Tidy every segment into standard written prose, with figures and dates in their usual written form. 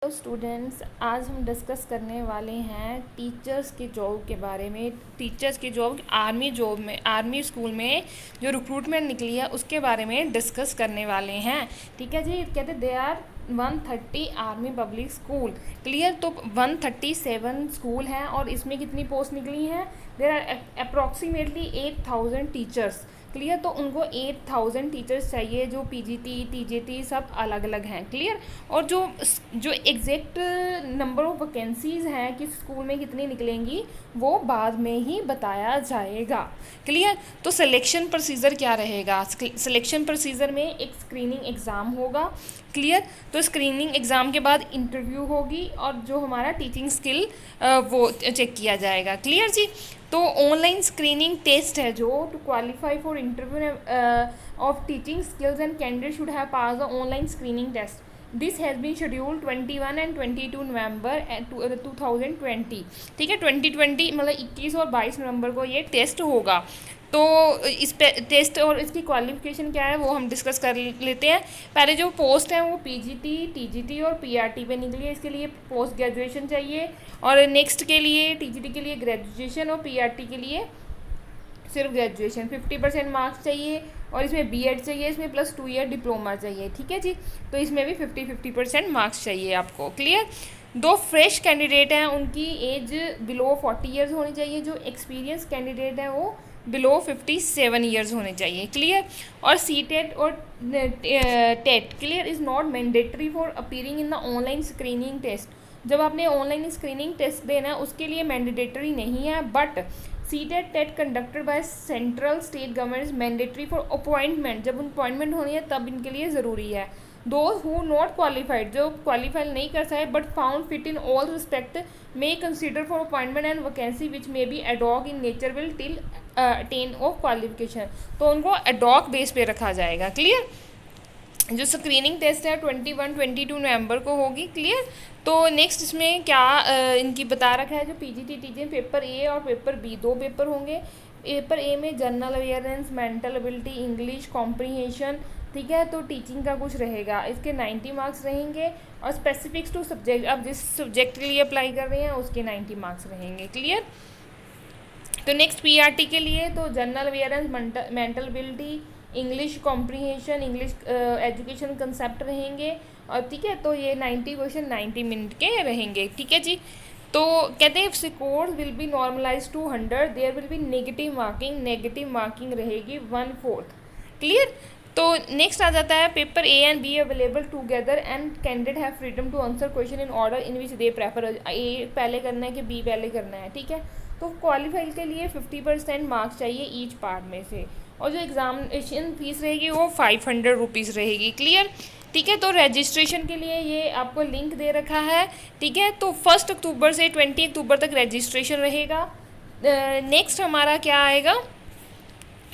तो स्टूडेंट्स, आज हम डिस्कस करने वाले हैं टीचर्स की जॉब के बारे में। टीचर्स की जॉब आर्मी जॉब में, आर्मी स्कूल में जो रिक्रूटमेंट निकली है उसके बारे में डिस्कस करने वाले हैं। ठीक है जी। कहते they are 130 army public school. Clear. तो 137 स्कूल हैं और इसमें कितनी पोस्ट निकली हैं? There are approximately 8000 teachers. Clear. तो उनको 8000 टीचर्स चाहिए, जो पीजीटी टीजीटी सब अलग अलग हैं। क्लियर। और जो जो एग्जैक्ट नंबर ऑफ वैकेंसीज़ हैं कि स्कूल में कितनी निकलेंगी वो बाद में ही बताया जाएगा। क्लियर। तो सिलेक्शन प्रोसीजर क्या रहेगा? सिलेक्शन प्रोसीजर में एक स्क्रीनिंग एग्ज़ाम होगा। क्लियर। तो स्क्रीनिंग एग्ज़ाम के बाद इंटरव्यू होगी और जो हमारा टीचिंग स्किल वो चेक किया जाएगा। क्लियर जी। तो ऑनलाइन स्क्रीनिंग टेस्ट है जो to qualify for interview of teaching skills and candidate should have pass the online screening test. This has been scheduled 21 and 22 November 2020। ठीक है। 2020 मतलब 21 और 22 नवंबर को ये टेस्ट होगा। तो इस पे टेस्ट और इसकी क्वालिफिकेशन क्या है वो हम डिस्कस कर लेते हैं। पहले जो पोस्ट है वो पीजीटी टीजीटी और पीआरटी पे निकली है। इसके लिए पोस्ट ग्रेजुएशन चाहिए और नेक्स्ट के लिए टीजीटी के लिए ग्रेजुएशन और पीआरटी के लिए सिर्फ ग्रेजुएशन। 50% मार्क्स चाहिए और इसमें बीएड चाहिए, इसमें प्लस 2 ईयर डिप्लोमा चाहिए। ठीक है जी। तो इसमें भी 50% मार्क्स चाहिए आपको। क्लियर। दो फ्रेश कैंडिडेट हैं, उनकी एज बिलो 40 ईयर्स होनी चाहिए। जो एक्सपीरियंस कैंडिडेट हैं वो बिलो 57 ईयर्स होने चाहिए। क्लियर। और सी टेट और TET clear is not mandatory for appearing in the online screening test. जब आपने ऑनलाइन स्क्रीनिंग टेस्ट देना है उसके लिए मैंडेटरी नहीं है, but CTET TET conducted by central state government is mandatory for appointment. जब अपॉइंटमेंट होनी है तब इनके लिए ज़रूरी है। दोज हु नॉट क्वालिफाइड, जो क्वालिफाई नहीं कर सके but found fit in all respect may consider for appointment and vacancy which may be ad hoc in nature will till attain of qualification. तो उनको एडॉक बेस पे रखा जाएगा। क्लियर। जो स्क्रीनिंग टेस्ट है 21-22 नवंबर को होगी। क्लियर। तो नेक्स्ट इसमें क्या इनकी बता रखा है, जो पीजीटी टीजी पेपर ए और पेपर बी दो पेपर होंगे। पेपर ए में general awareness, mental ability, English comprehension. ठीक है। तो टीचिंग का कुछ रहेगा, इसके 90 मार्क्स रहेंगे और स्पेसिफिक्स टू सब्जेक्ट, आप जिस सब्जेक्ट के लिए अप्लाई कर रहे हैं उसके 90 मार्क्स रहेंगे। क्लियर। तो नेक्स्ट पीआरटी के लिए तो general awareness, mental ability, English comprehension, English education concept रहेंगे। और ठीक है। तो ये 90 क्वेश्चन 90 मिनट के रहेंगे। ठीक है जी। तो कहते हैं score will be normalise to 100, there will be negative marking रहेगी 1/4। क्लियर। तो नेक्स्ट आ जाता है paper A and B available together and candidate have freedom to answer question in order in which they prefer. A पहले करना है कि B पहले करना है। ठीक है। तो क्वालिफाई के लिए 50% मार्क्स चाहिए ईच पार्ट में से। और जो एग्जामिनेशन फीस रहेगी वो 500 रुपीज़ रहेगी। क्लियर। ठीक है। तो रजिस्ट्रेशन के लिए ये आपको लिंक दे रखा है। ठीक है। तो 1 अक्टूबर से 20 अक्टूबर तक रजिस्ट्रेशन रहेगा। नेक्स्ट हमारा क्या आएगा,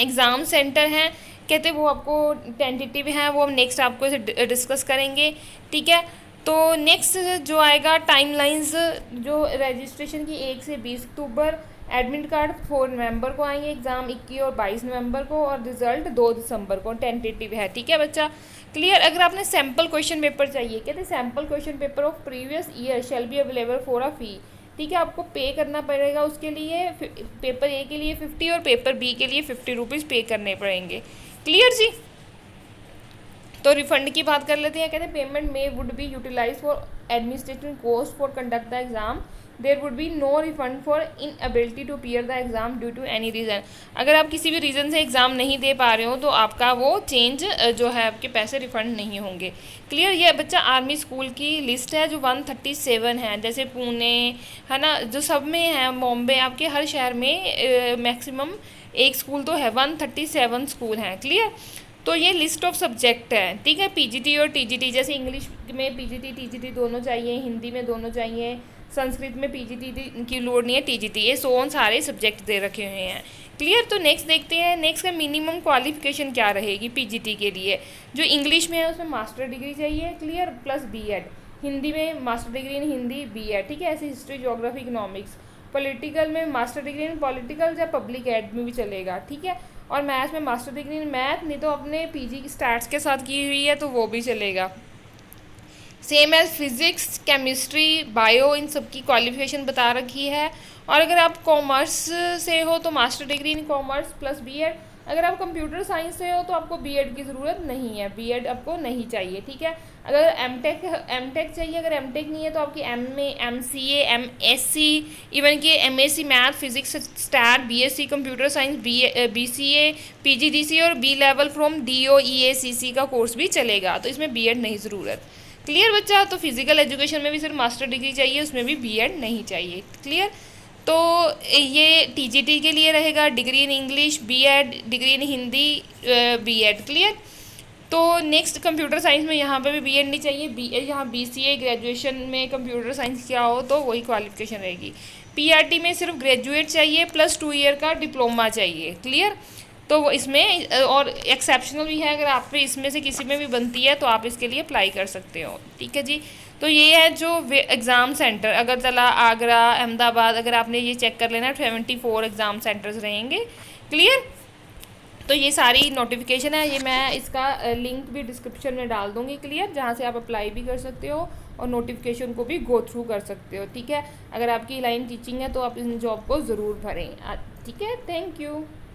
एग्ज़ाम सेंटर हैं। कहते वो आपको टेंटेटिव हैं, वो हम नेक्स्ट आपको इसे डिस्कस करेंगे। ठीक है। तो नेक्स्ट जो आएगा टाइमलाइंस, जो रजिस्ट्रेशन की 1 से 20 अक्टूबर, एडमिट कार्ड 4 नवंबर को आएंगे, एग्ज़ाम 21 और 22 नवंबर को और रिजल्ट 2 दिसंबर को टेंटेटिव है। ठीक है बच्चा। क्लियर। अगर आपने सैम्पल क्वेश्चन पेपर चाहिए, कहते sample question paper of previous year shall be available for a fee. ठीक है। आपको पे करना पड़ेगा उसके लिए। पेपर ए के लिए 50 और पेपर बी के लिए 50 रुपीज़ पे करने पड़ेंगे। क्लियर जी। तो रिफंड की बात कर लेते हैं। कहते हैं पेमेंट में would be utilise for administrative cost for conduct the exam, there would be no refund for inability to appear the exam due to any reason. अगर आप किसी भी रीज़न से एग्ज़ाम नहीं दे पा रहे हो तो आपका वो चेंज जो है आपके पैसे रिफंड नहीं होंगे। क्लियर। ये बच्चा आर्मी स्कूल की लिस्ट है जो 137 है, जैसे पुणे है ना, जो सब में है, बॉम्बे, आपके हर शहर में मैक्सिमम एक स्कूल तो है, 137 स्कूल हैं। क्लियर। तो ये लिस्ट ऑफ सब्जेक्ट है। ठीक है। पीजीटी और टीजीटी, जैसे इंग्लिश में पीजीटी टीजीटी दोनों चाहिए, हिंदी में दोनों चाहिए, संस्कृत में पीजीटी की लोड नहीं है, टीजीटी, ये सोन सारे सब्जेक्ट दे रखे हुए हैं। क्लियर। तो नेक्स्ट देखते हैं, नेक्स्ट का मिनिमम क्वालिफिकेशन क्या रहेगी पीजीटी के लिए। जो इंग्लिश में है उसमें मास्टर डिग्री चाहिए। क्लियर। Plus BEd. हिंदी में master degree in Hindi BEd. ठीक है। ऐसे हिस्ट्री, ज्योग्राफी, इकोनॉमिक्स। पॉलिटिकल में मास्टर डिग्री इन पॉलिटिकल या पब्लिक एड में भी चलेगा। ठीक है। और मैथ्स में मास्टर डिग्री इन मैथ, नहीं तो अपने पीजी की स्टैट्स के साथ की हुई है तो वो भी चलेगा। Same as physics, chemistry, bio, इन सब की क्वालिफिकेशन बता रखी है। और अगर आप कॉमर्स से हो तो master degree in commerce plus BEd. अगर आप कंप्यूटर साइंस से हो तो आपको बीएड की ज़रूरत नहीं है, बीएड आपको नहीं चाहिए, ठीक है। अगर एमटेक चाहिए, अगर एमटेक नहीं है तो आपकी एमए, एमसीए, एमएससी, इवन कि MSc math, physics, stat, BSc computer science, BCA, PGDC और बी लेवल फ्रॉम डीओईएसीसी का कोर्स भी चलेगा, तो इसमें बीएड नहीं ज़रूरत। क्लियर बच्चा? तो फिजिकल एजुकेशन में भी सिर्फ मास्टर डिग्री चाहिए, उसमें भी बीएड नहीं चाहिए। क्लियर? तो ये टीजीटी के लिए रहेगा, degree in English BEd, degree in Hindi BEd. Clear? तो नेक्स्ट कंप्यूटर साइंस में यहाँ पे भी बीएड नहीं चाहिए, यहाँ बीसीए ग्रेजुएशन में कंप्यूटर साइंस किया हो तो वही क्वालिफिकेशन रहेगी। पीआरटी में सिर्फ ग्रेजुएट चाहिए प्लस 2 ईयर का डिप्लोमा चाहिए। क्लियर? तो वो इसमें और एक्सेप्शनल भी है, अगर आप पे इसमें से किसी में भी बनती है तो आप इसके लिए अप्लाई कर सकते हो। ठीक है जी। तो ये है जो एग्ज़ाम सेंटर, अगरतला, आगरा, अहमदाबाद, अगर आपने ये चेक कर लेना 74 एग्ज़ाम सेंटर्स रहेंगे। क्लियर? तो ये सारी नोटिफिकेशन है, ये मैं इसका लिंक भी डिस्क्रिप्शन में डाल दूँगी। क्लियर? जहाँ से आप अप्लाई भी कर सकते हो और नोटिफिकेशन को भी गो थ्रू कर सकते हो। ठीक है? अगर आपकी लाइन टीचिंग है तो आप इन जॉब को ज़रूर भरें। ठीक है, थैंक यू।